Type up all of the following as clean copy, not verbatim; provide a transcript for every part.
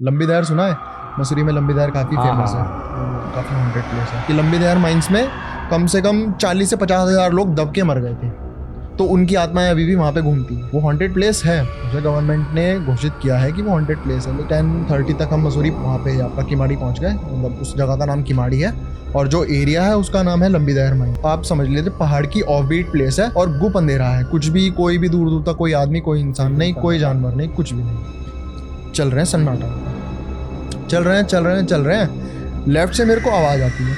लंबी दहर सुना है? मसूरी में लंबी दहर काफ़ी हाँ फेमस है। हाँ। काफ़ी हॉन्टेड प्लेस है कि लंबी दहर माइंस में कम से कम 40 से 50 हज़ार लोग दब के मर गए थे। तो उनकी आत्माएं अभी भी वहाँ पे घूमती हैं। वो हॉन्टेड प्लेस है, उसे गवर्नमेंट ने घोषित किया है कि वो हॉन्टेड प्लेस है। 10:30 तक हम मसूरी वहाँ पे आपका किमाड़ी पहुँच गए, मतलब उस जगह का नाम किमाड़ी है और जो एरिया है उसका नाम है लंबी दहर माइन। आप समझ लीजिए पहाड़ की ऑफ बीट प्लेस है और गुप अंधेरा है, कुछ भी कोई भी दूर दूर तक कोई आदमी कोई इंसान नहीं, कोई जानवर नहीं, कुछ भी नहीं। चल रहे हैं सन्नाटा, चल रहे हैं। लेफ्ट से मेरे को आवाज़ आती है,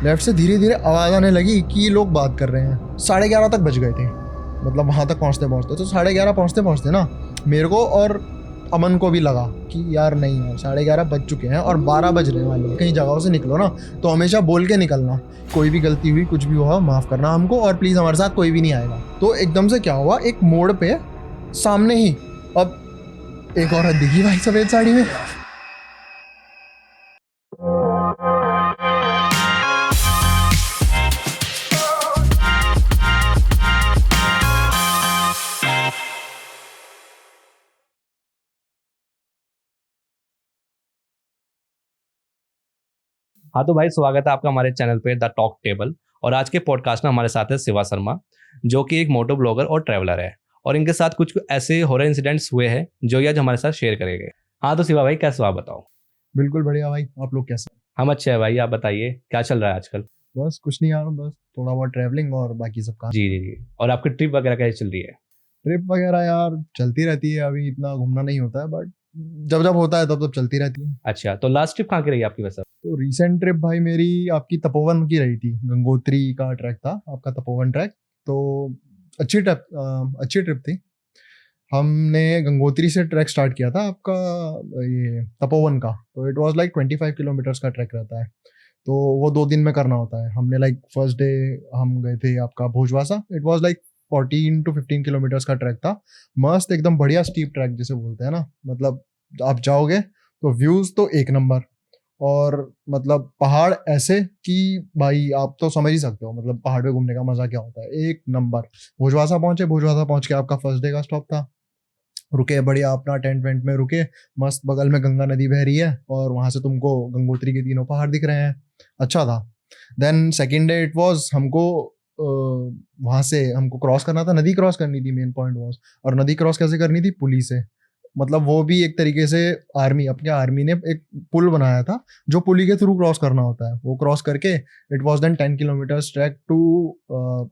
लेफ्ट से धीरे धीरे आवाज़ आने लगी कि लोग बात कर रहे हैं। 11:30 तक बज गए थे, मतलब वहाँ तक पहुँचते पहुँचते। तो 11:30 पहुँचते पहुँचते ना मेरे को और अमन को भी लगा कि यार नहीं यार 11:30 बज चुके हैं और 12 बज रहे वाले। कहीं जगहों से निकलो ना तो हमेशा बोल के निकलना, कोई भी गलती हुई कुछ भी हुआ माफ़ करना हमको और प्लीज़ हमारे साथ कोई भी नहीं आएगा। तो एकदम से क्या हुआ, एक मोड़ पे सामने ही अब एक औरत दिखी भाई सफ़ेद साड़ी में। हाँ तो भाई स्वागत है आपका हमारे चैनल पे द टॉक टेबल। और आज के पॉडकास्ट में हमारे साथ है शिवा शर्मा, जो कि एक मोटो ब्लॉगर और ट्रैवलर है। और इनके साथ कुछ ऐसे हॉरर इंसिडेंट्स हुए हैं जो ये आज हमारे साथ शेयर करेंगे। हाँ तो शिवा भाई कैसे हो आप बताओ। बिल्कुल बढ़िया भाई, आप लोग कैसे? हम अच्छे हैं भाई, आप बताइए क्या चल रहा है आजकल। बस कुछ नहीं यार, बस थोड़ा बहुत ट्रैवलिंग और बाकी सब काम। जी जी जी। और आपकी ट्रिप वगैरह कैसे चल रही है। ट्रिप वगैरह यार चलती रहती है, अभी इतना घूमना नहीं होता है बट जब जब होता है तब तब चलती रहती है। अच्छा तो लास्ट ट्रिप कहाँ की रही आपकी वैसे। तो रिसेंट ट्रिप भाई मेरी आपकी तपोवन की रही थी, गंगोत्री का ट्रैक था आपका तपोवन ट्रैक। तो अच्छी ट्रिप थी। हमने गंगोत्री से ट्रैक स्टार्ट किया था आपका ये तपोवन का। तो इट वाज लाइक 25 किलोमीटर्स का ट्रैक रहता है, तो वो 2 दिन में करना होता है। हमने लाइक फर्स्ट डे हम गए थे आपका Bhojwasa. It was like 14 to 15 kilometres का ट्रैक था। मस्त एकदम बढ़िया स्टीप ट्रैक जिसे बोलते हैं ना, मतलब आप जाओगे तो व्यूज तो एक नंबर। और मतलब पहाड़ ऐसे कि भाई आप तो समझ ही सकते हो मतलब पहाड़ पे घूमने का मजा क्या होता है, एक नंबर। भोजवासा पहुंचे, भोजवासा पहुंच के आपका फर्स्ट डे का स्टॉप था। रुके बढ़िया अपना टेंट वेंट में रुके, मस्त बगल में गंगा नदी बह रही है और वहां से तुमको गंगोत्री के तीनों पहाड़ दिख रहे हैं। अच्छा था। Then second day it was हमको वहां से हमको क्रॉस करना था, नदी क्रॉस करनी थी, मेन पॉइंट वाज। और नदी क्रॉस कैसे करनी थी? पुली से। मतलब वो भी एक तरीके से आर्मी, अपने आर्मी ने एक पुल बनाया था जो पुली के थ्रू क्रॉस करना होता है। वो क्रॉस करके it was then 10 kilometres track to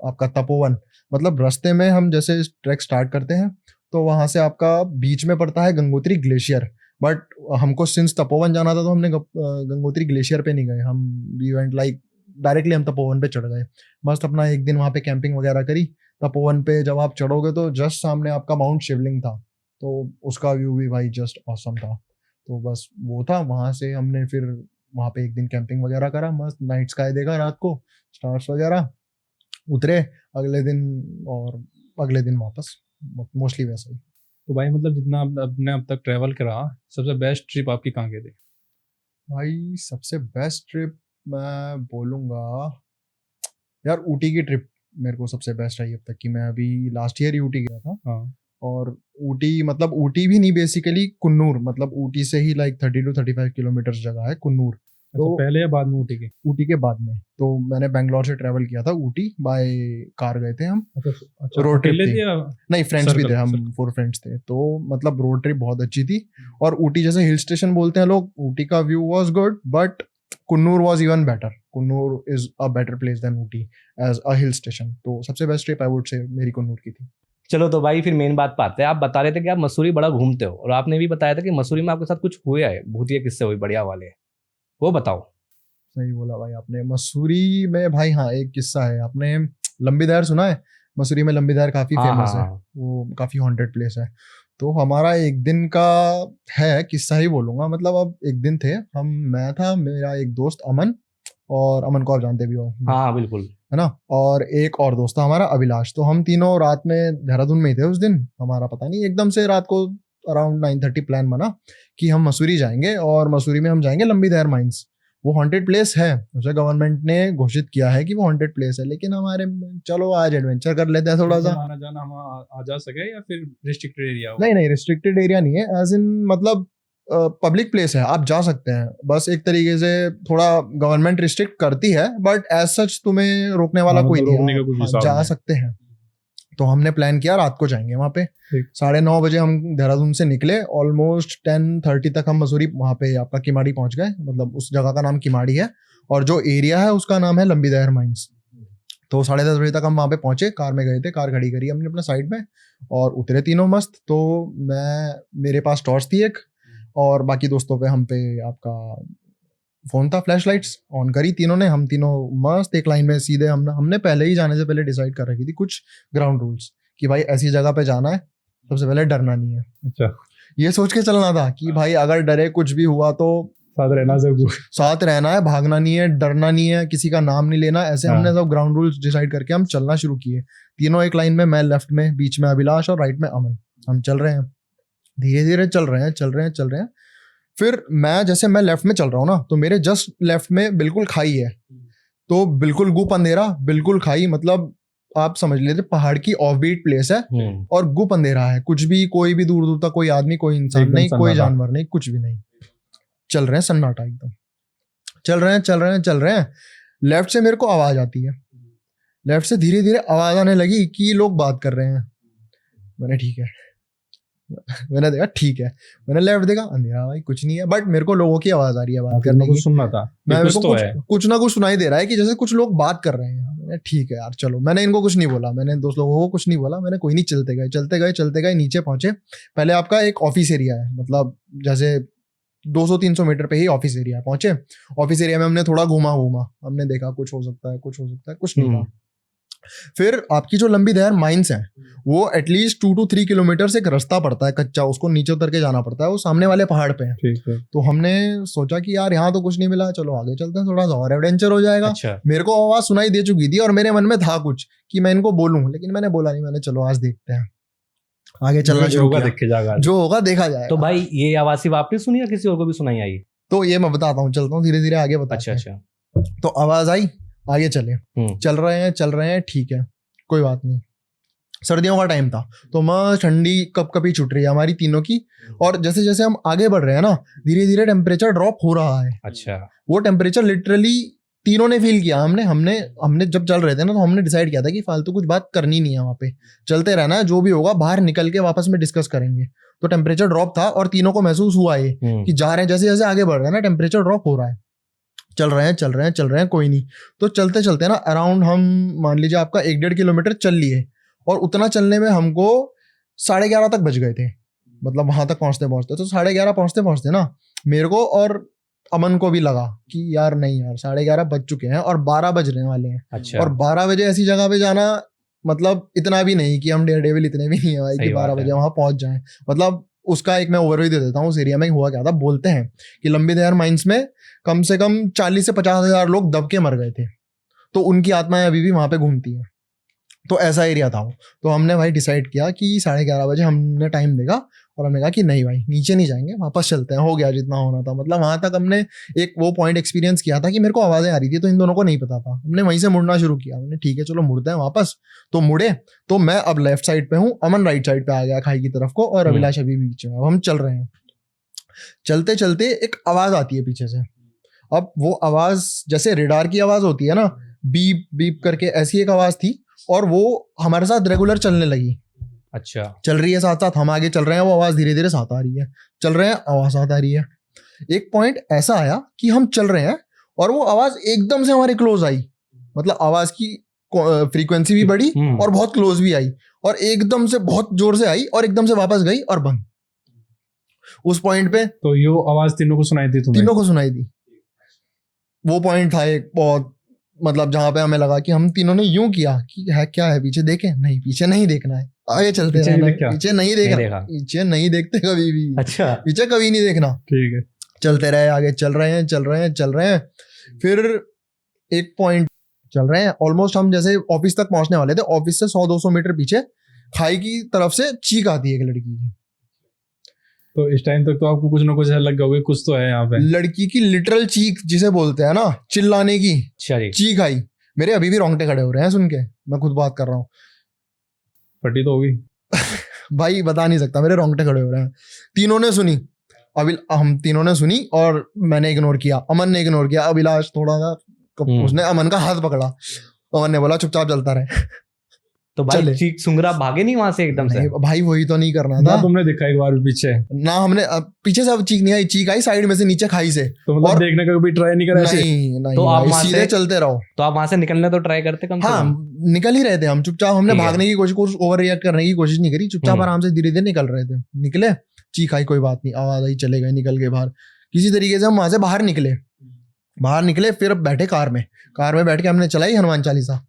आपका तपोवन। मतलब रास्ते में हम जैसे ट्रैक स्टार्ट करते हैं तो वहां से आपका बीच में पड़ता है गंगोत्री ग्लेशियर। बट हमको सिंस तपोवन जाना था तो हमने गंगोत्री ग्लेशियर पे नहीं गए हम। वी वेंट लाइक डायरेक्टली हम तपोवन पे चढ़ गए। मस्त अपना एक दिन वहां पे कैंपिंग वगैरह करी। तपोवन पे जब आप चढ़ोगे तो जस्ट सामने आपका माउंट शिवलिंग था, तो उसका व्यू भी भाई जस्ट ऑसम था। तो बस वो था, वहां से हमने फिर वहां पे एक दिन कैंपिंग वगैरह करा, मस्त नाइट स्काई देखा रात को, स्टार्स वगैरह, उतरे अगले दिन और अगले दिन वापस। मोस्टली वैसा ही। तो भाई मतलब जितना आपने अब तक ट्रैवल करा, सबसे बेस्ट ट्रिप आपकी कहाँ की थी। भाई सबसे बेस्ट ट्रिप मैं बोलूँगा यार ऊटी की ट्रिप मेरे को सबसे बेस्ट रही अब तक की। मैं अभी लास्ट ईयर ही ऊटी गया था। हाँ। और ऊटी मतलब ऊटी भी नहीं, बेसिकली कुन्नूर, मतलब ऊटी से ही लाइक 30 to 35 किलोमीटर जगह है कुन्नूर। अच्छा तो पहले या बाद में ऊटी की। ऊटी के बाद में तो मैंने बैंगलोर से ट्रैवल किया था ऊटी, बाय कार गए थे हम। अच्छा अच्छा रोड ट्रिप अकेले थी। थे या नहीं फ्रेंड्स भी थे, हम सर्कल। 4 फ्रेंड्स थे। तो मतलब रोड ट्रिप बहुत अच्छी थी। और ऊटी जैसे हिल स्टेशन बोलते हैं लोग, ऊटी का view was good but Coonoor was even better. Coonoor is a better place than Ooty as a hill station. तो सबसे best trip I would say मेरी कुन्नूर की थी। चलो तो भाई फिर मेन बात पे आते हैं। आप बता रहे थे कि आप मसूरी बड़ा घूमते हो और आपने भी बताया था कि मसूरी में आपके साथ कुछ हुआ है, भूतिया किस्से हुए बढ़िया वाले, वो बताओ। सही बोला भाई आपने। मसूरी में भाई हाँ एक किस्सा है। आपने लंबी दहर सुना है? मसूरी में लंबी दहर काफी हाँ फेमस हाँ है, हाँ। वो काफी हॉन्टेड प्लेस है। तो हमारा एक दिन का है किस्सा ही बोलूंगा। मतलब अब एक दिन थे हम, मैं था, मेरा एक दोस्त अमन, और अमन को आप जानते भी हो हाँ हाँ बिल्कुल। है ना, और एक और दोस्त था हमारा अभिलाष। तो हम तीनों रात में देहरादून में ही थे उस दिन। हमारा पता नहीं एकदम से रात को अराउंड 9:30 प्लान बना कि हम मसूरी जाएंगे और मसूरी में हम जाएंगे लंबी दहर माइंस। वो हॉन्टेड प्लेस है, उसे गवर्नमेंट ने घोषित किया है कि वो हॉन्टेड प्लेस है, लेकिन हमारे चलो आज एडवेंचर कर लेते हैं थोड़ा सा। आना जाना हम आ जा सके या फिर रिस्ट्रिक्टेड एरिया हो। नहीं नहीं रिस्ट्रिक्टेड एरिया नहीं है, एज इन मतलब पब्लिक प्लेस है, आप जा सकते हैं, बस एक तरीके से थोड़ा गवर्नमेंट रिस्ट्रिक्ट करती है, बट एज सच तुम्हें रोकने वाला हाँ, कोई मतलब नहीं रोकने है, का कुछ हाँ, हिसाब जा नहीं। सकते हैं। तो हमने प्लान किया रात को जाएंगे वहाँ पे। ठीक। 9:30 हम देहरादून से निकले, ऑलमोस्ट 10:30 तक हम मसूरी वहाँ पे आपका किमाड़ी पहुँच गए, मतलब उस जगह का नाम किमाड़ी है और जो एरिया है उसका नाम है लंबी दहर माइंस। तो 10:30 बजे तक हम वहाँ पे पहुंचे, कार में गए थे, कार खड़ी करी हमने अपने साइड में और उतरे तीनों मस्त। तो मेरे पास टॉर्च थी एक और बाकी दोस्तों पे हम पे आपका फोन था, फ्लैश लाइट्स ऑन करी तीनों ने, हम तीनों मस्त एक लाइन में सीधे हमने पहले ही जाने से पहले डिसाइड कर रखी थी कुछ ग्राउंड रूल्स कि भाई ऐसी जगह पे जाना है, सबसे पहले डरना नहीं है। अच्छा, ये सोच के चलना था कि भाई अगर डरे कुछ भी हुआ तो साथ रहना सब। साथ रहना है, भागना नहीं है, डरना नहीं है, किसी का नाम नहीं लेना, ऐसे हाँ। हमने सब ग्राउंड रूल्स डिसाइड करके हम चलना शुरू किए तीनों एक लाइन में, मैं लेफ्ट में, बीच में अभिलाष और राइट में अमन। हम चल रहे हैं, धीरे धीरे चल रहे हैं। फिर मैं लेफ्ट में चल रहा हूँ ना, तो मेरे जस्ट लेफ्ट में बिल्कुल खाई है, तो बिल्कुल गुप अंधेरा, बिल्कुल खाई, मतलब आप समझ लीजिए पहाड़ की ऑफ बीट प्लेस है और गुप अंधेरा है, कुछ भी कोई भी दूर दूर तक कोई आदमी, कोई इंसान एकदम नहीं, कोई सन्नाटा। जानवर नहीं, कुछ भी नहीं। चल रहे हैं सन्नाटा एकदम, चल रहे हैं। लेफ्ट से मेरे को आवाज आती है, लेफ्ट से धीरे धीरे आवाज आने लगी कि लोग बात कर रहे हैं। मैंने ठीक है, मैंने देखा ठीक है, मैंने लेफ्ट देखा, अंधेरा भाई कुछ नहीं है, बट मेरे को लोगों की आवाज आ रही है बात करने की, सुनना था मैं कुछ मेरे तो को है। कुछ ना कुछ सुनाई दे रहा है कि जैसे कुछ लोग बात कर रहे हैं। मैंने ठीक है यार चलो, मैंने इनको कुछ नहीं बोला, मैंने दोस्त लोगों को कुछ नहीं बोला, मैंने कोई नहीं, चलते गए नीचे पहुंचे। पहले आपका एक ऑफिस एरिया है, मतलब जैसे 200-300 मीटर पे ही ऑफिस एरिया पहुंचे। ऑफिस एरिया में हमने थोड़ा घूमा, हमने देखा कुछ हो सकता है, कुछ नहीं था। फिर आपकी जो लंबी दहर माइंस है वो एटलीस्ट 2 to 3 किलोमीटर से एक रास्ता पड़ता है कच्चा, उसको नीचे उतर के जाना पड़ता है, वो सामने वाले पहाड़ पे है। ठीक है। तो हमने सोचा कि यार यहाँ तो कुछ नहीं मिला, चलो आगे चलते हैं, थोड़ा सा और एडवेंचर हो जाएगा। अच्छा। मेरे को आवाज सुनाई दे चुकी थी और मेरे मन में था कुछ कि मैं इनको बोलूं, लेकिन मैंने बोला नहीं, मैंने चलो आज देखते हैं, आगे चलना जो शुरू होगा किया, देखे जाएगा। जो होगा देखा जाएगा। तो भाई ये आवाज सिर्फ आपने सुनी या किसी और को भी सुनाई आई? तो ये मैं बताता हूँ, चलता हूँ धीरे धीरे आगे बताते अच्छा हैं। अच्छा। तो आवाज आई, आगे चले, चल रहे हैं, ठीक है कोई बात नहीं। सर्दियों का टाइम था तो मस्त ठंडी कप कपी छुट रही है हमारी तीनों की, और जैसे जैसे हम आगे बढ़ रहे हैं ना, धीरे धीरे टेम्परेचर ड्रॉप हो रहा है। अच्छा। वो टेम्परेचर लिटरली तीनों ने फील किया। हमने जब चल रहे थे ना, तो हमने डिसाइड किया था कि फालतू कुछ बात करनी नहीं है, वहाँ पे चलते रहना है, जो भी होगा बाहर निकल के वापस में डिस्कस करेंगे। तो टेम्परेचर ड्रॉप था और तीनों को महसूस हुआ ये कि जा रहे हैं, जैसे जैसे आगे बढ़ रहे हैं ना, टेम्परेचर ड्रॉप हो रहा है। चल रहे हैं कोई नहीं। तो चलते चलते ना अराउंड हम मान लीजिए आपका 1-1.5 किलोमीटर चल लिए, और उतना चलने में हमको 11:30 तक बज गए थे, मतलब वहां तक पहुंचते पहुंचते। तो 11:30 पहुंचते पहुंचते ना मेरे को और अमन को भी लगा कि यार नहीं यार 11:30 बज चुके हैं और 12 बजने वाले हैं। अच्छा। और 12 बजे ऐसी जगह पे जाना, मतलब इतना भी नहीं कि हम डेयरडेविल इतने भी नहीं है भाई सही कि 12 बात है। बजे वहां पहुंच जाएं। मतलब उसका एक मैं ओवरव्यू दे देता हूँ, उस एरिया में हुआ क्या था। बोलते हैं कि लंबी दहर माइंस में कम से कम 40 से 50 हजार लोग दब के मर गए थे, तो उनकी आत्माएं अभी भी वहां पे घूमती हैं। तो ऐसा एरिया था वो। तो हमने भाई डिसाइड किया कि 11:30 बजे हमने टाइम देगा, और हमने कहा कि नहीं भाई नीचे नहीं जाएंगे, वापस चलते हैं, हो गया जितना होना था। मतलब वहां तक हमने एक वो पॉइंट एक्सपीरियंस किया था कि मेरे को आवाजें आ रही थी, तो इन दोनों को नहीं पता था। हमने वहीं से मुड़ना शुरू किया, हमने ठीक है चलो मुड़ते हैं वापस। तो मुड़े, तो मैं अब लेफ्ट साइड पे हूँ, अमन राइट साइड पे आ गया खाई की तरफ को, और अभिलाष अभी बीच में। अब हम चल रहे हैं, चलते चलते एक आवाज आती है पीछे से। अब वो आवाज जैसे रेडार की आवाज होती है ना, बीप बीप करके, ऐसी एक आवाज थी, और वो हमारे साथ रेगुलर चलने लगी। अच्छा। चल रही है साथ साथ, हम आगे चल रहे हैं, वो आवाज धीरे धीरे साथ आ रही है, चल रहे हैं आवाज साथ आ रही है। एक पॉइंट ऐसा आया कि हम चल रहे हैं और वो आवाज एकदम से हमारे क्लोज आई, मतलब आवाज की फ्रीक्वेंसी भी बढ़ी और बहुत क्लोज भी आई, और एकदम से बहुत जोर से आई और एकदम से वापस गई और बंद। उस पॉइंट पे तो ये आवाज तीनों को सुनाई थी तुम्हें? तीनों को सुनाई दी। वो पॉइंट था एक बहुत, मतलब जहां पे हमें लगा कि हम तीनों ने यूं किया कि है क्या है पीछे, देखें नहीं, पीछे नहीं देखना है, आगे चलते पीछे रहना नहीं है, देखा? पीछे नहीं देखना, पीछे नहीं देखते कभी भी, अच्छा। पीछे कभी नहीं देखना। ठीक है। चलते रहे, आगे चल रहे हैं। फिर एक पॉइंट चल रहे हैं, ऑलमोस्ट हम जैसे ऑफिस तक पहुंचने वाले थे, ऑफिस से 100-200 मीटर पीछे खाई की तरफ से चीख आती है एक लड़की की। तो इस टाइम तक तो आपको कुछ ना कुछ लग गया होगा, कुछ तो है यहाँ पे। लड़की की लिटरल चीख जिसे बोलते हैं ना, चिल्लाने की अच्छा जी। चीख आई। मेरे अभी भी रोंगटे खड़े हो रहे हैं सुन के, मैं खुद बात कर रहा हूँ। फटी तो होगी भाई बता नहीं सकता, मेरे रोंगटे खड़े हो रहे हैं। तीनों ने सुनी, अभी हम तीनों ने सुनी और मैंने इग्नोर किया, अमन ने इग्नोर किया, अभिलाष थोड़ा सा उसने अमन का हाथ पकड़ा, अमन ने बोला चुपचाप चलता रहे। तो भाई चले। चीख सुंगरा भागे नहीं वहां से एकदम से? नहीं भाई वही तो नहीं करना ना था तुमने देखा एक बार पीछे? ना, हमने पीछे से अब चीख नहीं आई, चीख आई साइड में से नीचे खाई से। तो मतलब और- देखने का कभी ट्राई नहीं करा ऐसे? नहीं नहीं तो आप भाई, वहां सीधे से- चलते रहो। तो आप वहां से निकलने तो ट्राई करते कम से हाँ कम? निकल ही रहे थे हम चुपचाप, हमने ठीक है। भागने की कोशिश, ओवर रिएक्ट करने की कोशिश नहीं करी, चुपचाप हम्म। आराम से धीरे धीरे निकल रहे थे। निकले, चीख आई, कोई बात नहीं, आवाज आई, चले गए, निकल गए बाहर। किसी तरीके से हम वहां से बाहर निकले, फिर बैठे कार में बैठ के हमने चलाई हनुमान चालीसा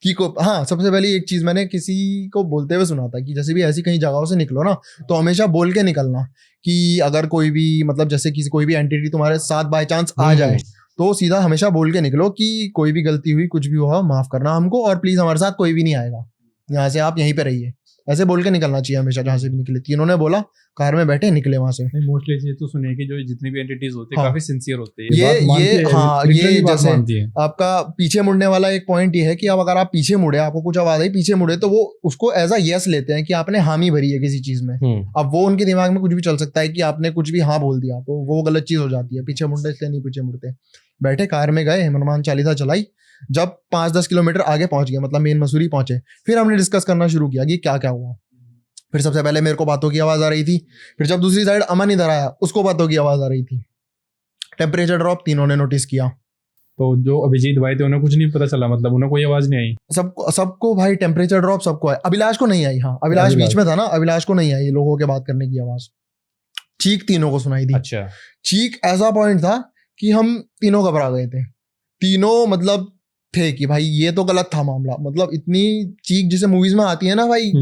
की को। हाँ सबसे पहले एक चीज मैंने किसी को बोलते हुए सुना था कि जैसे भी ऐसी कहीं जगहों से निकलो ना, तो हमेशा बोल के निकलना कि अगर कोई भी मतलब जैसे किसी कोई भी एंटिटी तुम्हारे साथ बाय चांस आ जाए, तो सीधा हमेशा बोल के निकलो कि कोई भी गलती हुई, कुछ भी हुआ, माफ करना हमको, और प्लीज हमारे साथ कोई भी नहीं आएगा, यहाँ से आप यहीं पे रहिए। ऐसे बोल के निकलना चाहिए हमेशा जहाँ से भी निकले। तीनों ने बोला, कार में बैठे, निकले वहां से। नहीं मोस्टली ये तो सुनिए कि जो जितनी भी एंटिटीज होती है हाँ। काफी सिंसियर होती है, ये- बात मानती ये- है, हाँ, literally ये बात जैसे- मानती है। आपका पीछे मुड़ने वाला एक पॉइंट ये है कि अब अगर आप पीछे मुड़े, आपको कुछ आवाज आई, पीछे मुड़े, तो वो उसको एज अ यस लेते हैं कि आपने हामी भरी है किसी चीज में। अब वो उनके दिमाग में कुछ भी चल सकता है कि आपने कुछ भी हाँ बोल दिया, तो वो गलत चीज हो जाती है। पीछे मुड़ने इसलिए नहीं पीछे मुड़ते। बैठे कार में गए, हनुमान चालीसा चलाई, जब 5-10 किलोमीटर आगे पहुंच गए, मतलब मेन मसूरी पहुंचे, फिर हमने डिस्कस करना शुरू किया कि क्या क्या हुआ। फिर सबसे पहले मेरे को बातों की आवाज आ रही थी, फिर जब दूसरी साइड अमन इधर आया, उसको बातों की आवाज आ रही थी। टेम्परेचर ड्रॉप तीनों ने नोटिस किया। तो जो अभिजीत भाई थे उन्हें कुछ नहीं पता चला, मतलब उन्हें कोई आवाज नहीं आई? सबको भाई टेम्परेचर ड्रॉप सबको है। अभिलाष को नहीं आई। हाँ अभिलाष बीच में था ना, अभिलाष को नहीं आई लोगों के बात करने की आवाज। चीख तीनों को सुनाई दी। अच्छा। चीख ऐसा पॉइंट था कि हम तीनों घबरा गए थे। तीनों मतलब थे कि भाई ये तो गलत था मामला। मतलब इतनी चीख जिसे मूवीज में आती है ना भाई,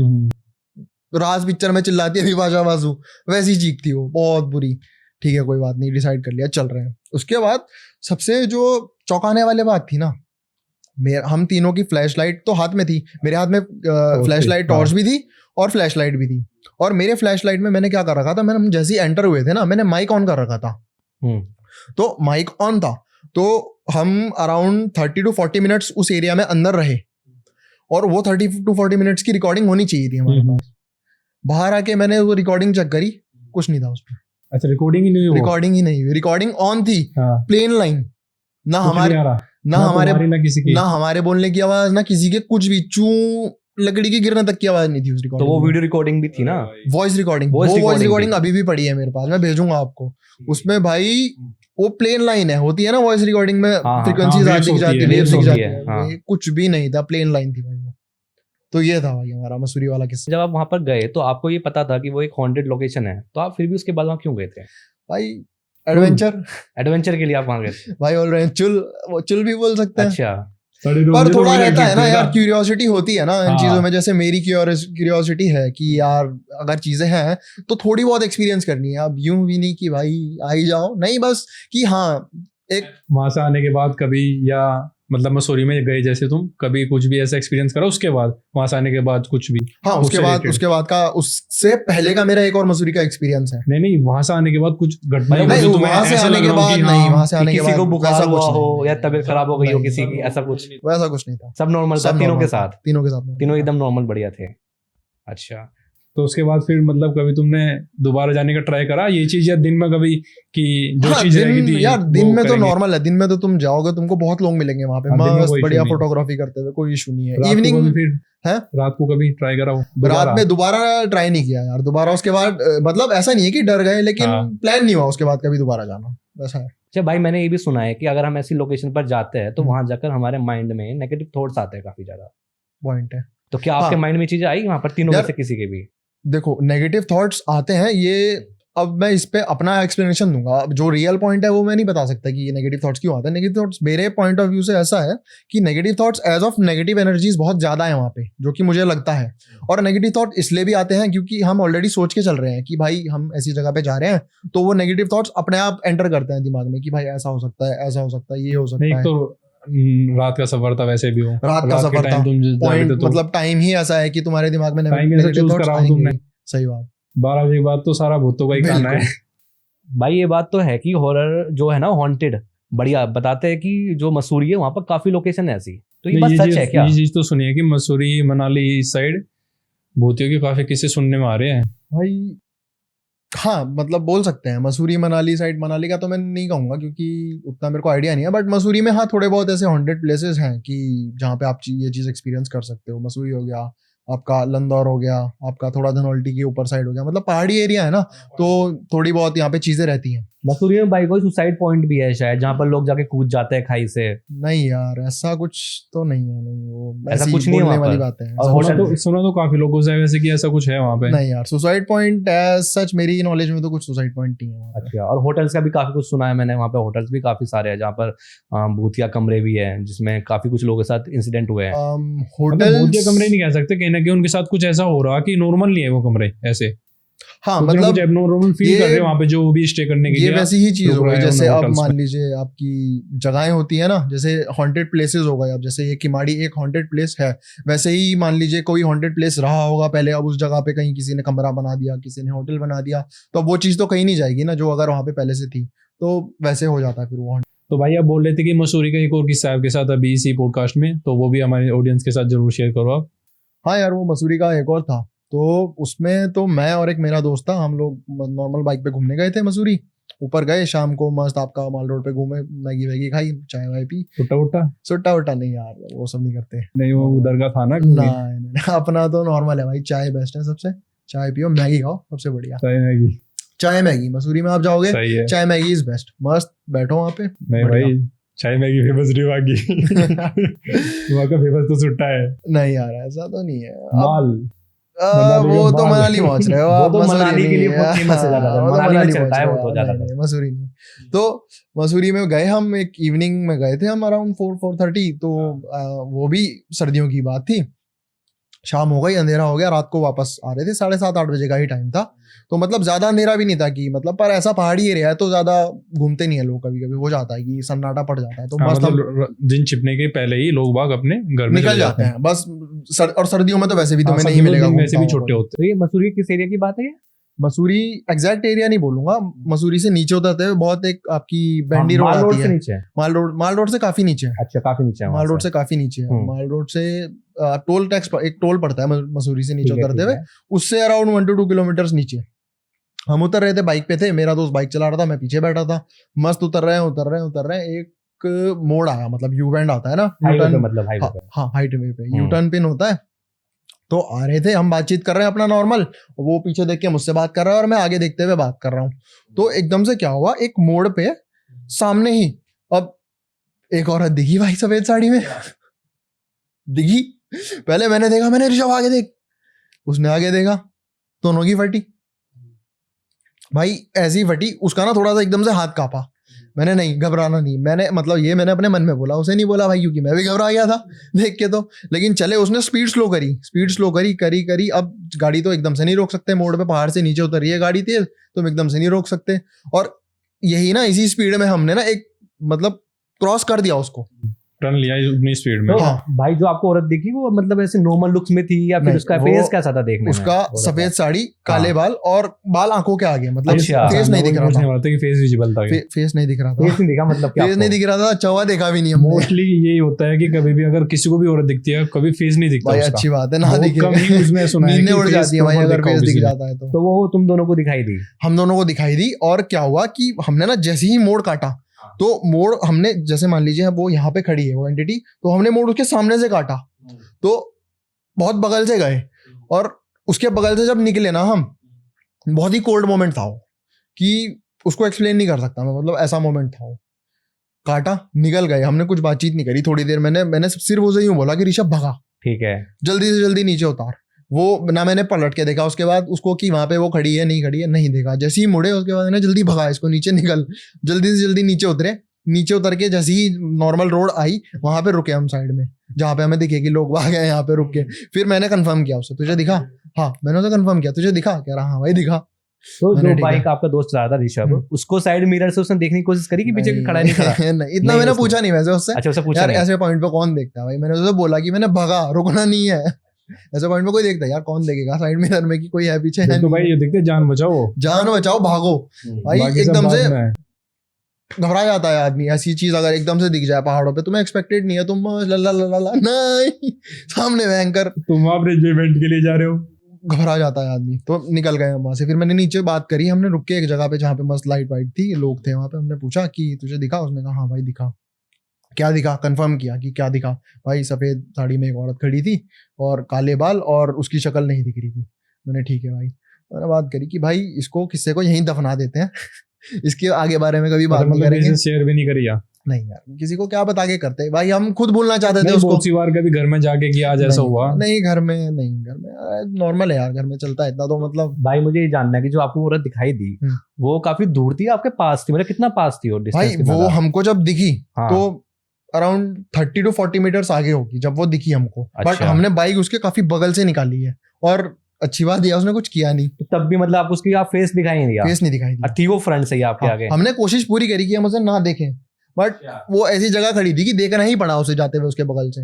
राज पिक्चर में चिल्लाती है विभाषा बासु, वैसी चीख थी वो, बहुत बुरी। ठीक है कोई बात नहीं, डिसाइड कर लिया, चल रहे हैं। उसके बाद सबसे जो चौंकाने वाली बात थी ना, हम तीनों की फ्लैश लाइट तो हाथ में थी। मेरे हाथ में फ्लैश लाइट टॉर्च भी थी और फ्लैश लाइट भी थी। और मेरे फ्लैश लाइट में मैंने क्या कर रखा था, हम जैसे ही एंटर हुए थे ना, मैंने माइक ऑन कर रखा था। तो माइक ऑन था, तो हम अराउंड 30 to 40 मिनट्स उस एरिया में अंदर रहे, और वो 30 to 40 मिनट्स की रिकॉर्डिंग होनी चाहिए थी हमारे पास। बाहर आके मैंने वो रिकॉर्डिंग चेक करी, कुछ नहीं था उसमें। अच्छा रिकॉर्डिंग ही नहीं हुई? रिकॉर्डिंग ही नहीं हुई, रिकॉर्डिंग ऑन थी, हाँ, प्लेन लाइन, ना कुछ हमारे नहीं आ रहा, ना हमारे तुम्हारी, ना किसी की। ना हमारे बोलने की आवाज, ना किसी के कुछ भी, चू लकड़ी की गिरने तक की आवाज नहीं थी उस तो रिकॉर्डिंग वो में। वीडियो रिकॉर्डिंग भी थी ना? वॉइस रिकॉर्डिंग, Voice वो वॉइस recording रिकॉर्डिंग भी। अभी भी पड़ी है मेरे पास, मैं भेजूंगा आपको। उसमें भाई वो प्लेन लाइन है, होती है ना वॉइस रिकॉर्डिंग में, हाँ, फ्रीक्वेंसीज हाँ, आती waves जाती होती है, waves waves दिख होती जाती है, है। हाँ। ये कुछ भी नहीं था, प्लेन लाइन थी भाई वो। तो ये था भाई हमारा मसूरी वाला किस्सा। जब आप वहां पर गए तो आपको ये पता था कि वो एक हॉन्टेड लोकेशन है, तो आप फिर भी उसके बाद वहां क्यों गए थे? भाई एडवेंचर, एडवेंचर के लिए आप वहां गए थे? भाई बोल रहे हैं चुल भी बोल सकते हैं। अच्छा। पर थोड़ा रहता है ना यार, क्यूरियोसिटी होती है ना इन हाँ। चीजों में। जैसे मेरी क्यूरियोसिटी है कि यार अगर चीजें हैं तो थोड़ी बहुत एक्सपीरियंस करनी है। अब यूं भी नहीं कि भाई आ ही जाओ, नहीं, बस कि हाँ एक वहां से आने के बाद कभी, या मतलब मसूरी में गए जैसे तुम, कभी कुछ भी ऐसा एक्सपीरियंस करा उसके बाद, वहां से आने के बाद कुछ भी? हाँ उससे related? उसके बाद का, उससे पहले का मेरा एक और मसूरी का एक्सपीरियंस है। नहीं वहां से आने के बाद कुछ घटना नहीं, हुई जो तुम्हें वहां से ऐसा आने लग के रहा हो बाद कि नहीं, हाँ, वहां से आने के किसी बाद को बुखार वैसा हुआ कुछ हो नहीं। या तबीयत खराब हो गई हो नहीं, किसी की, ऐसा कुछ? वैसा कुछ नहीं था, सब नॉर्मल था सब तीनों के normal था, साथ? तीनों के साथ तीनों एकदम नॉर्मल बढ़िया थे। अच्छा। तो उसके बाद फिर मतलब कभी तुमने दोबारा जाने का ट्राई करा ये चीज, या दिन में कभी कि जो हाँ, चीज रहेगी थी यार वो दिन में तो करेंगे? नॉर्मल है। दिन में तो तुम जाओगे, तुमको बहुत लोग मिलेंगे वहां पे, हाँ, दिन में मस्त कोई बढ़िया issue नहीं। फोटोग्राफी करते हुए, कोई इशू नहीं है। रात को इवनिंग कभी फिर है? रात को कभी ट्राई करा हो रात दोबारा? में दोबारा ट्राई नहीं किया यार दोबारा। उसके बाद मतलब ऐसा नहीं है कि डर गए, लेकिन हाँ। प्लान नहीं हुआ उसके बाद कभी दोबारा जाना, वैसा है। अच्छा भाई, मैंने ये भी सुना है कि अगर हम ऐसी लोकेशन पर जाते हैं तो हम्म। वहां जाकर हमारे माइंड में नेगेटिव थॉट्स आते हैं काफी ज्यादा। पॉइंट है। तो क्या आपके हाँ। माइंड में चीजें आई वहां पर तीनों में यार- से किसी के भी? देखो नेगेटिव थॉट्स आते हैं, ये अब मैं इस पे अपना एक्सप्लेनेशन दूंगा। अब जो रियल पॉइंट है वो मैं नहीं बता सकता कि ये नेगेटिव थॉट्स क्यों आते हैं। नेगेटिव थॉट्स मेरे पॉइंट ऑफ व्यू से ऐसा है कि negative thoughts as of negative energies बहुत ज्यादा है वहाँ पे, जो कि मुझे लगता है। और नेगेटिव थॉट इसलिए भी आते हैं क्योंकि हम ऑलरेडी सोच के चल रहे हैं कि भाई हम ऐसी जगह पे जा रहे हैं, तो वो नेगेटिव थॉट्स अपने आप एंटर करते हैं दिमाग में कि भाई ऐसा हो सकता है, ऐसा हो सकता है, ये हो नहीं, सकता है। तो रात का सफर था वैसे भी हो, रात का के सफर time था, तुम जा रहे पॉइंट थे तो मतलब टाइम ही ऐसा है कि तुम्हारे दिमाग में Time ही ऐसा negative choose thoughts करा हो आएंगे तुमने। ही। सही बात। 12 बजे के बाद तो सारा भूतों का ही खाना है। भाई ये बात तो है कि हॉरर जो है ना, हॉन्टेड बढ़िया बताते हैं कि जो मसूरी है वहां पर काफी लोकेशन है ऐसी, तो ये बात सच है क्या? ये चीज तो सुनिए कि मसूरी मनाली इस साइड भूतियों के काफी किस्से सुनने में आ रहे हैं। भाई हाँ मतलब बोल सकते हैं मसूरी मनाली साइड। मनाली का तो मैं नहीं कहूंगा क्योंकि उतना मेरे को आइडिया नहीं है, बट मसूरी में हाँ थोड़े बहुत ऐसे हॉन्टेड प्लेसेस हैं कि जहाँ पे आप ये चीज़ एक्सपीरियंस कर सकते हो। मसूरी हो गया आपका, लंदौर हो गया आपका, थोड़ा धनौल्टी के ऊपर साइड हो गया, मतलब पहाड़ी एरिया है ना, तो थोड़ी बहुत यहाँ पे चीजें रहती हैं। मसूरी में भाई कोई सुसाइड पॉइंट भी है शायद, जहाँ पर लोग जाके कूद जाते हैं खाई से। नहीं यार ऐसा कुछ तो नहीं है, नहीं वो ऐसा ऐसी कुछ नहीं है बोलने वहाँ वाली पर? बातें हैं। और ऐसा होटल कुछ सुना तो काफी लोगों से वैसे कि ऐसा कुछ है वहाँ पे। नहीं यार, सुसाइड पॉइंट एज सच मेरी नॉलेज में तो कुछ सुसाइड पॉइंट नहीं है वहाँ पे। अच्छा, और होटल्स का भी काफी कुछ सुना है मैंने, वहाँ पे होटल्स भी काफी सारे हैं जहाँ पर भूतिया कमरे भी है, जिसमें काफी कुछ लोगों के साथ इंसिडेंट हुए हैं। मतलब होटल भूतिया कमरे नहीं कह सकते, कहीं ना कहीं उनके साथ कुछ ऐसा हो रहा कि नॉर्मल नहीं है वो कमरे ऐसे। हाँ कुछ ना मतलब कुछ एबनॉर्मल फील ये- कर रहे हैं वहाँ पे जो भी स्टे करने के ये लिए वैसी ही चीज रुक हो रहे गई हैं जैसे उन अब hotels मान में। लीजिए आपकी जगहें होती है ना, जैसे हॉन्टेड प्लेसेस हो गए, अब जैसे ये किमाड़ी एक हॉन्टेड प्लेस है, वैसे ही मान लीजिए कोई हॉन्टेड प्लेस रहा होगा पहले, अब उस जगह पे कहीं किसी ने कमरा बना दिया, किसी ने होटल बना दिया, तो अब वो चीज तो कहीं नहीं जाएगी ना जो अगर वहां पे पहले से थी, तो वैसे हो जाता है फिर वो। तो भाई आप बोल रहे थे कि मसूरी का एक और किस्सा है आपके साथ अभी इसी पॉडकास्ट में, तो वो भी हमारे ऑडियंस के साथ जरूर शेयर करो आप। हाँ यार वो मसूरी का एक और था, तो उसमें तो मैं और एक मेरा दोस्त था, हम लोग नॉर्मल बाइक पे घूमने गए थे मसूरी। ऊपर गए शाम को, मस्त आपका माल रोड पे घूमे, मैगी वैगी खाई, चाय वाय पी। सुट्टा उट्टा सुट्टा उट्टा नहीं यार, वो सब नहीं करते। नहीं, वो उधर का था ना ना अपना तो नॉर्मल है भाई, चाय बेस्ट है सबसे, चाय पियो मैगी खाओ सबसे बढ़िया। सही मैगी। चाय मैगी मसूरी में आप जाओगे, सही है। चाय मैगी इज बेस्ट, मस्त बैठो वहाँ पे। नहीं भाई, चाय मैगी फेमस नहीं वहाँ की। वहाँ का फेमस तो सुट्टा है। नहीं यार ऐसा तो नहीं है अब, माल वो का तो माल। मनाली पहुंच रहे हो वो आप, तो मसूरी मनाली के नहीं लिए है। बहुत famous है ज्यादातर, वो तो मनाली में मनाली चलता है पहुंच वो तो रहे हो। ज्यादातर। नहीं, मसूरी नहीं। तो मसूरी में गए हम, एक इवनिंग में गए थे हम अराउंड 4-4:30, तो वो भी सर्दियों की बात थी। शाम हो गई, अंधेरा हो गया, रात को वापस आ रहे थे, 7:30-8 बजे का ही टाइम था, तो मतलब ज्यादा अंधेरा भी नहीं था कि मतलब, पर ऐसा पहाड़ी एरिया है तो ज्यादा घूमते नहीं है लोग, कभी कभी हो जाता है कि सन्नाटा पड़ जाता है, तो हाँ, मस्त हम मतलब दिन छिपने के पहले ही लोग बाग अपने घर में निकल चले जाते हैं बस। और सर्दियों में तो वैसे भी हाँ, तुम्हें नहीं सर्दियों में मिलेगा दिन वैसे भी घूमता हुआ छोटे कोई। होते तो ये मसूरी किस एरिया की बात है ये? मसूरी एग्जैक्ट एरिया नहीं बोलूंगा, मसूरी से नीचे उतरते हुए बहुत एक आपकी बैंडी रोड माल रोड आती से है। नीचे है? माल रोड से काफी नीचे है। अच्छा, काफी नीचे है माल रोड से काफी नीचे है। माल रोड से टोल टैक्स, एक टोल पड़ता है मसूरी से नीचे उतरते हुए, उससे अराउंड 1 to 2 किलोमीटर नीचे। हम उतर रहे थे, बाइक पे थे, मेरा दोस्त बाइक चला रहा था, मैं पीछे बैठा था, मस्त उतर रहे हैं, एक मोड़ आया, मतलब यू बैंड आता है ना, हाईवे पे, मतलब हाईवे पे। हाँ हाईवे पे यू टर्न पिन होता है। तो आ रहे थे, हम बातचीत कर रहे हैं अपना नॉर्मल, वो पीछे देख के मुझसे बात कर रहा है और मैं आगे देखते हुए बात कर रहा हूँ। तो एकदम से क्या हुआ, एक मोड़ पे सामने ही अब एक औरत दिखी भाई सफेद साड़ी में दिखी। पहले मैंने देखा, मैंने ऋषभ आगे देख, उसने आगे देखा, दोनों की फटी भाई, ऐसी फटी, उसका ना थोड़ा सा एकदम से हाथ कांपा। मैंने नहीं, घबराना नहीं, मैंने मतलब ये मैंने अपने मन में बोला, उसे नहीं बोला भाई, क्योंकि मैं भी घबरा गया था देख के तो। लेकिन चले, उसने स्पीड स्लो करी। अब गाड़ी तो एकदम से नहीं रोक सकते, मोड़ पे पहाड़ से नीचे उतर रही है गाड़ी तेज, तुम एकदम से नहीं रोक सकते। और यही ना, इसी स्पीड में हमने ना एक मतलब क्रॉस कर दिया उसको, टर्न लिया अपनी स्पीड में। तो हाँ। भाई जो आपको औरत दिखी वो मतलब ऐसे नॉर्मल लुक्स में थी या फिर नहीं, उसका वो- फेस कैसा था देखने में? उसका औरत का? सफेद साड़ी, काले बाल, और बाल आंखों के आगे, मतलब अच्छा। फेस नहीं दिख रहा पूछने था, वाला था कि फेस विजिबल था। फेस नहीं दिख रहा फेस था, नहीं दिखा मतलब क्या फेस नहीं दिख रहा था, चौवा देखा भी नहीं हमने। मोस्टली यही होता है कि कभी भी अगर किसी को भी औरत दिखती है, कभी फेस नहीं दिखता भाई उसका। अच्छी बात है ना, बहुत दिखे कम ही उसमें सुना है नींदें कि उड़ face जाती है भाई proper अगर देखा हो फेस दिख किसी ने। जाता है तो। तो वो तुम दोनों को दिखाई दी? हम दोनों को दिखाई दी, और क्या हुआ कि हमने ना जैसे ही मोड़ काटा, तो मोड़ हमने, जैसे मान लीजिए वो यहाँ पे खड़ी है वो एंटिटी, तो हमने मोड़ उसके सामने से काटा, तो बहुत बगल से गए, और उसके बगल से जब निकले ना हम, बहुत ही कोल्ड मोमेंट था वो, कि उसको एक्सप्लेन नहीं कर सकता मैं, मतलब ऐसा मोमेंट था वो। काटा, निकल गए, हमने कुछ बातचीत नहीं करी थोड़ी देर, मैंने सिर्फ उसे यूं बोला कि ऋषभ भगा, ठीक है, जल्दी से जल्दी नीचे उतार। वो ना मैंने पलट के देखा उसके बाद उसको कि वहां पे वो खड़ी है नहीं खड़ी है, नहीं देखा। जैसे ही मुड़े उसके बाद ना जल्दी भगा इसको, नीचे निकल, जल्दी से जल्दी नीचे उतरे। नीचे उतर के जैसे ही नॉर्मल रोड आई, वहां पे रुके हम साइड में, जहाँ पे हमें दिखे कि लोग आ गए, यहाँ पे रुक के। फिर मैंने कंफर्म किया उससे, तुझे दिखा? हाँ, मैंने उसे कंफर्म किया, तुझे दिखा? कह रहा हाँ भाई दिखा। तो मैंने जो ठीक बाइक है। आपका दोस्त चला रहा था ऋषभ, उसको साइड मिरर से उसने देखने की कोशिश करी कि पीछे खड़ा नहीं खड़ा? नहीं, इतना नहीं, मैंने उसने- पूछा नहीं वैसे उससे। अच्छा, उसे पूछा यार नहीं? ऐसे पॉइंट पे कौन देखता है भाई, मैंने उसे बोला कि मैंने भगा, रुकना नहीं है। ऐसे पॉइंट पे कोई देखता है यार, कौन देखेगा साइड मिरर में कि कोई है पीछे है? तो भाई ये देखते जान बचाओ, जान बचाओ, भागो भाई। बाकी सब एकदम बाद से में है। घबरा जाता है आदमी, ऐसी चीज अगर एकदम से दिख जाए पहाड़ों पे, तुम्हें एक्सपेक्टेड नहीं है, तुम ला ला ला ला नहीं, सामने भयंकर। तुम वहां पर एंजॉयमेंट के लिए जा रहे हो, घबरा जाता है आदमी। तो निकल गए हम वहां से। फिर मैंने नीचे बात करी, हमने रुक के एक जगह पे जहाँ पे मस्त लाइट वाइट थी, लोग थे वहां पे। हमने पूछा कि तुझे दिखा? उसने कहा हाँ भाई दिखा। क्या दिखा? कंफर्म किया कि क्या दिखा। भाई सफेद साड़ी में एक औरत खड़ी थी और काले बाल, और उसकी शक्ल नहीं दिख रही थी। मैंने ठीक है भाई। मैंने बात करी कि भाई इसको किस्से को यहीं दफना देते हैं इसके आगे बारे में कभी बात नहीं करेंगे। शेयर भी नहीं करी यार? नहीं यार, किसी को क्या बता के करते भाई, हम खुद भूलना चाहते थे नहीं, उसको। बहुत सी बार कभी घर में जाके कि आज ऐसा हुआ? नहीं घर में नहीं, घर में नॉर्मल है यार, घर में चलता है इतना तो मतलब। भाई मुझे ये जानना है कि जो आपको औरत दिखाई दी वो काफी दूर थी आपके पास थी, मतलब कितना पास थी? और भाई डिस्टेंस कितना वो था? हमको जब दिखी हाँ। तो अराउंड 30 to 40 मीटर्स आगे होगी जब वो दिखी हमको। बट अच्छा। हमने बाइक उसके काफी बगल से निकाली है, और अच्छी बात यह उसने कुछ किया नहीं, तो तब भी मतलब आपको उसकी आप फेस दिखाई नहीं दिया? फेस नहीं दिखाई दी। थी वो फ्रंट से ही आपके हाँ, आगे? हमने कोशिश पूरी करी कि हम उसे ना देखें, बट वो ऐसी जगह खड़ी थी कि देखना ही पड़ा उसे जाते हुए उसके बगल से।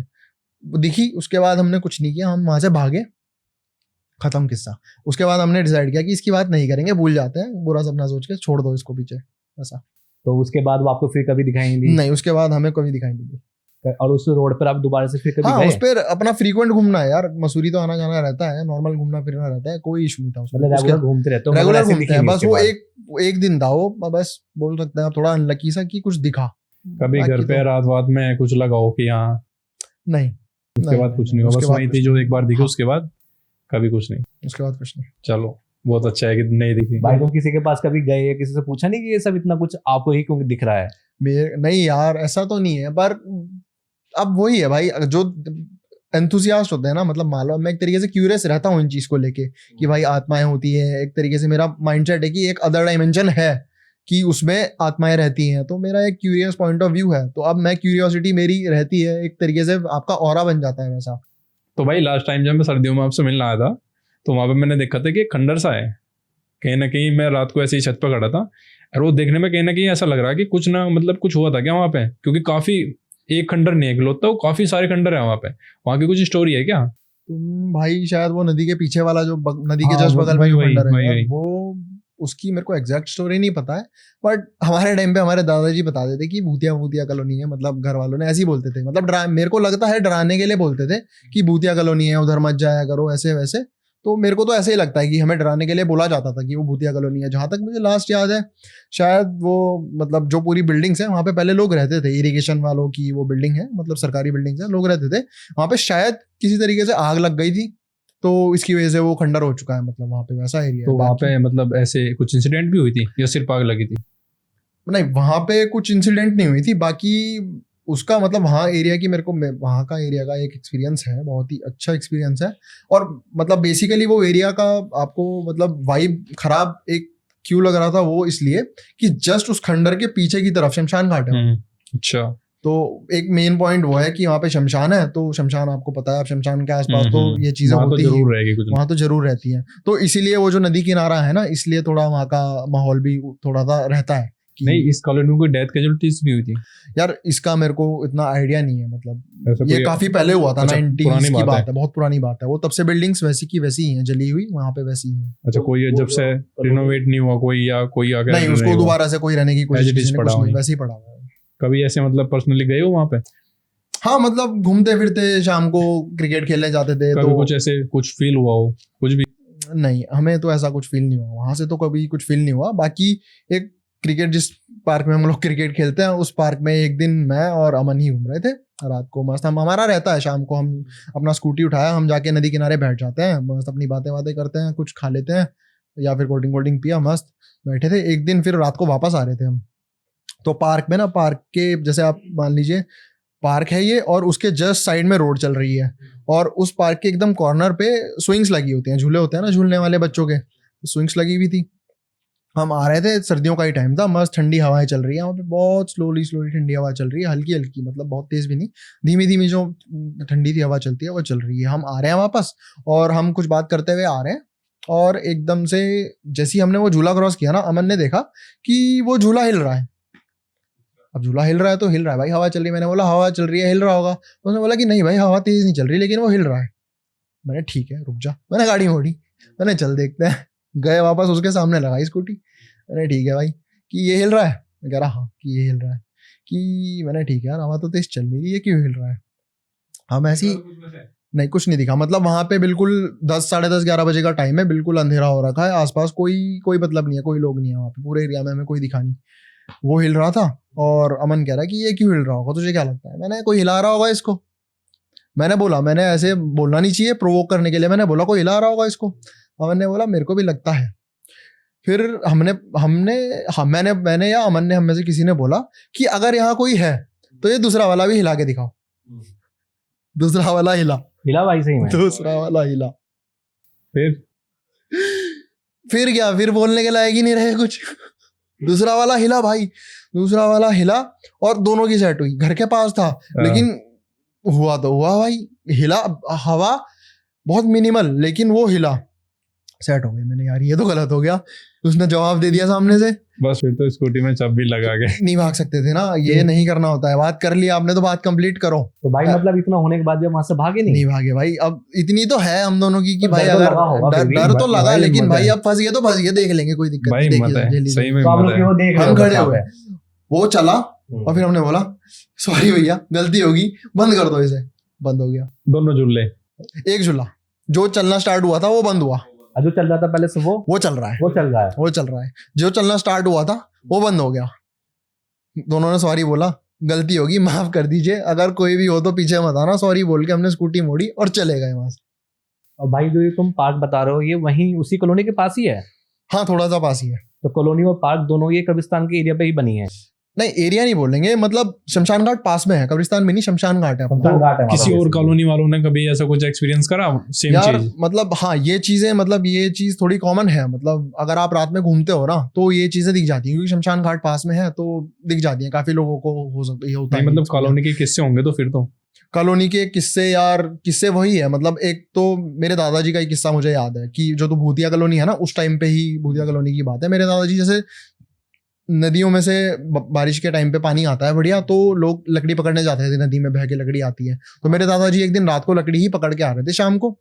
वो दिखी, उसके बाद हमने कुछ नहीं किया, हम वहां से भागे, खत्म किस्सा। उसके बाद हमने डिसाइड किया कि इसकी बात नहीं करेंगे, भूल जाते हैं, बुरा सपना सोच के छोड़ दो इसको पीछे, ऐसा। तो उसके बाद वो आपको फिर कभी दिखाई नहीं दी? नहीं, उसके बाद हमें कभी दिखाई नहीं दी। और उस रोड पर आप दोबारा से फिर कभी हाँ, गए? उस पर अपना फ्रीक्वेंट घूमना है यार, मसूरी तो आना जाना रहता है, नॉर्मल घूमना फिरना रहता है, कोई इशू नहीं था उसमें। मतलब रेगुलर घूमते रहते हो? रेगुलर मतलब ऐसे घूमते दिखी हैं, नहीं बस उसके वो बाद? एक दिन था वो, बस बोल सकते हैं थोड़ा अनलकी सा कि कुछ दिखा। कभी बाकी घर पे तो- रात में कुछ लगा हो कि यहाँ? नहीं, उसके बाद कुछ नहीं हुआ, बस वही थी जो एक बार दिखी, उसके बाद कभी कुछ नहीं? उसके बाद कुछ नहीं। चलो बहुत अच्छा है कि नहीं दिखी। भाई तुम किसी के पास कभी गए या किसी से पूछा नहीं कि ये सब इतना कुछ आपको ही क्यों दिख रहा है? मेरे नहीं यार, ऐसा तो नहीं है, पर अब वही है भाई, जो एंथुसियास्ट होते हैं ना, मतलब मान लो मैं एक तरीके से क्यूरियस रहता हूँ इन चीज को लेके कि भाई आत्माएं होती है, एक तरीके से मेरा माइंडसेट है कि एक अदर डायमेंशन है कि उसमें आत्माएं रहती हैं, तो मेरा एक क्यूरियस पॉइंट ऑफ व्यू है, तो अब मैं क्यूरियोसिटी मेरी रहती है, एक तरीके से आपका ऑरा बन जाता है वैसा। तो भाई लास्ट टाइम जब मैं सर्दियों में आपसे मिलने आया था तो वहां पे मैंने देखा था कि एक खंडर सा है, कहीं ना कहीं मैं रात को ऐसे ही छत पर खड़ा था और वो देखने में कहीं ना कहीं ऐसा लग रहा है कि कुछ ना मतलब कुछ हुआ था क्या वहां पे, क्योंकि काफी एक खंडर नहीं है इकलौता, वो काफी सारे खंडर है वहां पे। वहां की कुछ स्टोरी है क्या? तुम भाई शायद वो नदी के पीछे वाला जो नदी के हाँ, जस्ट बगल में जो वही- खंडर है वही- यार, वही। वो उसकी मेरे को एग्जैक्ट स्टोरी नहीं पता है, बट हमारे टाइम पे हमारे दादाजी बता देते कि भूतिया भूतिया कॉलोनी है, मतलब घर वालों ने ऐसे ही बोलते थे, मतलब मेरे को लगता है डराने के लिए बोलते थे कि भूतिया कॉलोनी है, उधर मत जाया करो, ऐसे वैसे। तो मेरे को तो ऐसे ही लगता है कि हमें डराने के लिए बोला जाता था कि वो भूतिया कॉलोनी है। जहां तक मुझे लास्ट याद है, शायद वो मतलब जो पूरी बिल्डिंग्स है वहां पे पहले लोग रहते थे, इरिगेशन वालों की वो बिल्डिंग है, मतलब सरकारी बिल्डिंग्स है, लोग रहते थे वहां पे। शायद किसी तरीके से आग लग गई थी, तो इसकी वजह से वो खंडर हो चुका है, मतलब वहां पे वैसा एरिया तो है। वहां बाकी पे मतलब ऐसे कुछ इंसिडेंट भी हुई थी या सिर्फ आग लगी थी? नहीं, वहां पे कुछ इंसिडेंट नहीं हुई थी, बाकी उसका मतलब वहाँ एरिया की मेरे को वहाँ का एरिया का एक एक्सपीरियंस है, बहुत ही अच्छा एक्सपीरियंस है। और मतलब बेसिकली वो एरिया का आपको मतलब वाइब खराब एक क्यों लग रहा था, वो इसलिए कि जस्ट उस खंडर के पीछे की तरफ शमशान घाट है। अच्छा। तो एक मेन पॉइंट वो है कि वहाँ पे शमशान है, तो शमशान आपको पता है, आप शमशान के आसपास तो ये चीजें वहाँ तो होती जरूर ही, रहेगी कुछ वहाँ तो जरूर रहती हैं। तो इसीलिए वो जो नदी किनारा है ना, इसलिए थोड़ा वहाँ का माहौल भी थोड़ा सा रहता है कि नहीं, इस कॉलोनी में कोई डेथ कैजुअलिटीज भी हुई थी? यार इसका मेरे को इतना आइडिया नहीं है, मतलब ऐसा ये कोई- काफी पहले हुआ था, अच्छा, 90s पुरानी की बात बात है। है, बहुत पुरानी बात है वो। तब से बिल्डिंग्स वैसी की वैसी ही हैं, जली हुई वहाँ पे वैसी ही हैं। अच्छा, कोई जब से रिनोवेट नहीं हुआ कोई, या कोई आकर नहीं, उसको दोबारा से कोई रहने की कोशिश As it is किसी ने पड़ा कुछ नहीं, वहीं। वैसे ही पड़ा हुआ है। कभी ऐसे मतलब पर्सनली गए हो वहाँ पे? हाँ, मतलब घूमते फिरते शाम को क्रिकेट खेलने जाते थे, कभी तो कुछ ऐसे कुछ फील हुआ हो कुछ भी? नहीं, हमें तो ऐसा कुछ फील नहीं हुआ वहां से, तो कभी कुछ फील नहीं हुआ। बाकी एक क्रिकेट जिस पार्क में हम लोग क्रिकेट खेलते हैं, उस पार्क में एक दिन मैं और अमन ही घूम रहे थे रात को, मस्त। हम हमारा रहता है शाम को, हम अपना स्कूटी उठाया, हम जाके नदी किनारे बैठ जाते हैं, मस्त अपनी बातें बातें करते हैं, कुछ खा लेते हैं या फिर कोल्ड ड्रिंक पिया, मस्त बैठे थे। एक दिन फिर रात को वापस आ रहे थे हम, तो पार्क में ना, पार्क के जैसे आप मान लीजिए पार्क है ये, और उसके जस्ट साइड में रोड चल रही है, और उस पार्क के एकदम कॉर्नर पे स्विंग्स लगी होती हैं, झूले होते हैं ना झूलने वाले बच्चों के, तो स्विंग्स लगी हुई थी। हम आ रहे थे, सर्दियों का ही टाइम था, मस्त ठंडी हवाएं चल रही है वहाँ पे, बहुत स्लोली स्लोली ठंडी हवा चल रही है, हल्की हल्की, मतलब बहुत तेज भी नहीं, धीमी धीमी जो ठंडी सी हवा चलती है वो चल रही है। हम आ रहे हैं वापस, और हम कुछ बात करते हुए आ रहे हैं, और एकदम से जैसे ही हमने वो झूला क्रॉस किया ना, अमन ने देखा कि वो झूला हिल रहा है। अब झूला हिल रहा है तो हिल रहा है भाई, हवा चल रही है, मैंने बोला हवा चल रही है, हिल रहा होगा। तो उसने बोला कि नहीं भाई, हवा तेज नहीं चल रही, लेकिन वो हिल रहा है। मैंने ठीक है रुक जा, मैंने गाड़ी मोड़ी, मैंने चल देखते हैं, गए वापस, उसके सामने लगाई स्कूटी, मैंने ठीक है भाई कि ये हिल रहा है, मैं कह रहा हाँ कि ये हिल रहा है, कि मैंने ठीक है यार, हवा तो तेज चल नहीं रही है, क्यों हिल रहा है। हम ऐसी नहीं कुछ नहीं दिखा, मतलब वहां पे बिल्कुल 10 साढ़े 10 11 बजे का टाइम है, बिल्कुल अंधेरा हो रखा है, आसपास कोई मतलब नहीं है, कोई लोग नहीं है वहाँ पे, पूरे एरिया में हमें कोई दिखा नहीं। वो हिल रहा था और अमन कह रहा है कि ये क्यों हिल रहा होगा, तुझे क्या लगता है? मैंने कोई हिला रहा होगा इसको, मैंने बोला, मैंने ऐसे बोलना नहीं चाहिए प्रोवोक करने के लिए, मैंने बोला कोई हिला रहा होगा इसको। अमन ने बोला मेरे को भी लगता है। फिर मैंने या अमन ने, हम में से किसी ने बोला कि अगर यहाँ कोई है तो ये दूसरा वाला भी हिला के दिखाओ। दूसरा वाला हिला भाई सही में। दूसरा वाला हिला। फिर क्या, फिर बोलने के लायक ही नहीं रहे कुछ। दूसरा वाला हिला भाई, दूसरा वाला हिला और दोनों की सेट हुई। घर के पास था लेकिन हुआ तो हुआ भाई, हिला, हवा बहुत मिनिमल लेकिन वो हिला, सेट हो गई। मैंने यार ये तो गलत हो गया, उसने जवाब दे दिया सामने से। बस फिर तो स्कूटी में चाबी लगा के नहीं भाग सकते थे ना, ये नहीं करना होता है। बात कर लिया आपने तो बात कंप्लीट करो। तो भाई मतलब इतना होने के बाद भी वहां से भागे नहीं भागे भाई। अब इतनी तो है हम दोनों की कि तो भाई डर तो अगर लगा होगा फिर भी। डर तो लगा, भाई लेकिन हिम्मत भाई है। अब फंस गए तो फंस गए, देख लेंगे, कोई दिक्कत भाई नहीं, हिम्मत है, देख सही में तो आप हिम्मत लोग है। वो देख रहे हम हो खड़े वहाँ हुए, पे। वो चला और फिर हमने बोला सॉरी भैया गलती होगी, बंद कर दो इसे। बंद हो गया दोनों झूले। एक झूला, जो चलना स्टार्ट हुआ था वो बंद हुआ, जो चल रहा था पहले से वो चल रहा है, वो चल रहा है। वो चल रहा है। जो चलना स्टार्ट हुआ था वो बंद हो गया। दोनों ने सॉरी बोला, गलती होगी माफ कर दीजिए, अगर कोई भी हो तो पीछे मत आना, सॉरी बोल के हमने स्कूटी मोड़ी और चले गए वहां से। और भाई जो ये तुम पार्क बता रहे हो ये वहीं उसी कॉलोनी के पास ही है? हाँ थोड़ा सा पास ही है। तो कॉलोनी और पार्क दोनों ये कब्रिस्तान के एरिया पे ही बनी है? नहीं एरिया नहीं बोलेंगे, मतलब शमशान घाट पास में है, कब्रिस्तान में नहीं, शमशान घाट है अपना। शमशान घाट है वहाँ किसी पे और basically। कॉलोनी वालों ने कभी ऐसा कुछ एक्सपीरियंस करा सेम यार चीज? मतलब हाँ ये चीजें, मतलब ये चीज थोड़ी कॉमन है, मतलब अगर आप रात में घूमते हो ना तो ये चीजें दिख जाती हैं, क्योंकि शमशान घाट पास में है तो दिख जाती हैं काफी लोगों को। हो सकता ये होता नहीं है मतलब कॉलोनी के किस्से होंगे तो फिर तो। कॉलोनी के किस्से, यार किस्से वही है, मतलब एक तो मेरे दादाजी का एक किस्सा मुझे याद है कि जो तो भूतिया कॉलोनी है ना, उस टाइम पे ही भूतिया कॉलोनी की बात है। मेरे दादाजी जैसे नदियों में से बारिश के टाइम पे पानी आता है बढ़िया, तो लोग लकड़ी पकड़ने जाते थे, नदी में बह के लकड़ी आती है, तो मेरे दादाजी एक दिन रात को लकड़ी ही पकड़ के आ रहे थे शाम को,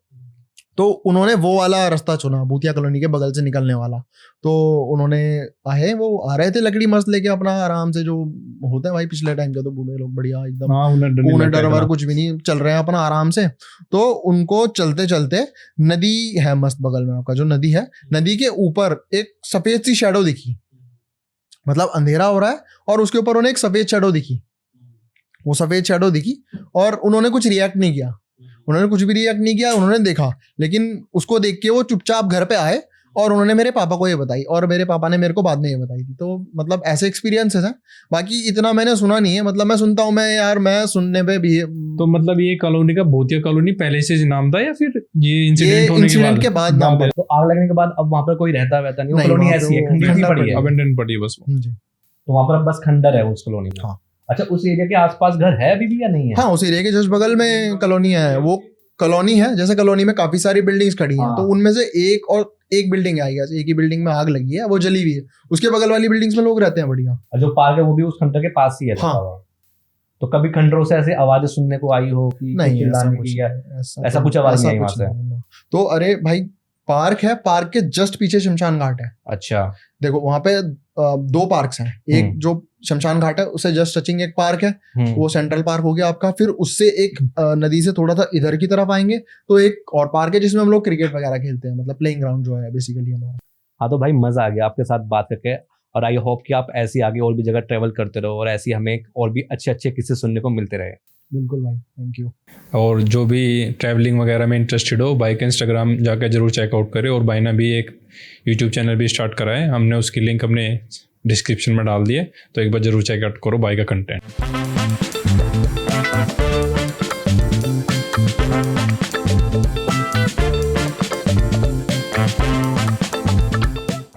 तो उन्होंने वो वाला रास्ता चुना भूतिया कॉलोनी के बगल से निकलने वाला। तो उन्होंने वो आ रहे थे लकड़ी मस्त लेके अपना आराम से, जो होता है भाई पिछले टाइम के तो बूढ़े लोग बढ़िया एकदम, हाँ, उन्हें डर वर कुछ भी नहीं, चल रहे हैं अपना आराम से। तो उनको चलते चलते नदी है मस्त बगल में आपका, जो नदी है, नदी के ऊपर एक सफेद सी शैडो दिखी, मतलब अंधेरा हो रहा है और उसके ऊपर उन्हें एक सफेद शैडो दिखी। वो सफेद शैडो दिखी और उन्होंने कुछ रिएक्ट नहीं किया, उन्होंने कुछ भी रिएक्ट नहीं किया, उन्होंने देखा, लेकिन उसको देख के वो चुपचाप घर पे आए और उन्होंने मेरे पापा को ये बताई, और मेरे पापा ने मेरे को बाद में ये बताई थी। तो मतलब ऐसे एक्सपीरियंसेस हैं, बाकी इतना मैंने सुना नहीं है, मतलब मैं सुनता हूँ, मैं यार मैं सुनने पे भी। तो मतलब ये कॉलोनी का भूतिया कॉलोनी पहले से नाम था या फिर ये इंसिडेंट होने इंसिडेंट के बाद नाम पड़ा? तो आग लगने के बाद अब वहां पर कोई रहता वहता नहीं, नहीं, कॉलोनी वहाँ पे ऐसी है, वो खंडर खंडर पड़ी है। अबेंडन पड़ी है बस वो। जी। तो वहां पर अब बस खंडर है उस कॉलोनी में? हाँ। अच्छा, उस एरिया के आसपास घर है अभी भी या नहीं है? हाँ उस एरिया के जस्ट बगल में कॉलोनी है। वो कॉलोनी है, जैसे कॉलोनी में काफी सारी बिल्डिंग्स खड़ी हैं, हाँ। तो उनमें से एक बिल्डिंग आई है, एक ही बिल्डिंग में आग लगी है, वो जली हुई है, उसके बगल वाली बिल्डिंग्स में लोग रहते हैं बढ़िया। और जो पार्क है वो भी उस खंडर के पास ही है? हाँ। तो कभी खंडरों से ऐसे आवाजें सुनने को आई हो कि नहीं चिल्लाने की या ऐसा कुछ आवाज नहीं आई वहां से? तो अरे भाई पार्क है, पार्क के जस्ट पीछे शमशान घाट है। अच्छा। देखो वहां पे 2 पार्क्स हैं, एक जो शमशान घाट है उससे जस्ट टचिंग एक पार्क है, वो सेंट्रल पार्क हो गया आपका। फिर उससे एक नदी से थोड़ा सा इधर की तरफ आएंगे तो एक और पार्क है जिसमें हम लोग क्रिकेट वगैरह खेलते हैं, मतलब प्लेइंग ग्राउंड जो है बेसिकली हमारा। हाँ तो भाई मजा आ गया आपके साथ बात करके, और आई होप कि आप ऐसी आगे और भी जगह ट्रेवल करते रहो और ऐसी हमें और भी अच्छे अच्छे किस्से सुनने को मिलते रहे। बिल्कुल भाई, थैंक यू। और जो भी ट्रैवलिंग वगैरह में इंटरेस्टेड हो, भाई का इंस्टाग्राम जाकर जरूर चेकआउट करें, और भाई ने भी एक यूट्यूब चैनल भी स्टार्ट करा है, हमने उसकी लिंक अपने डिस्क्रिप्शन में डाल दिए, तो एक बार जरूर चेकआउट करो भाई का कंटेंट।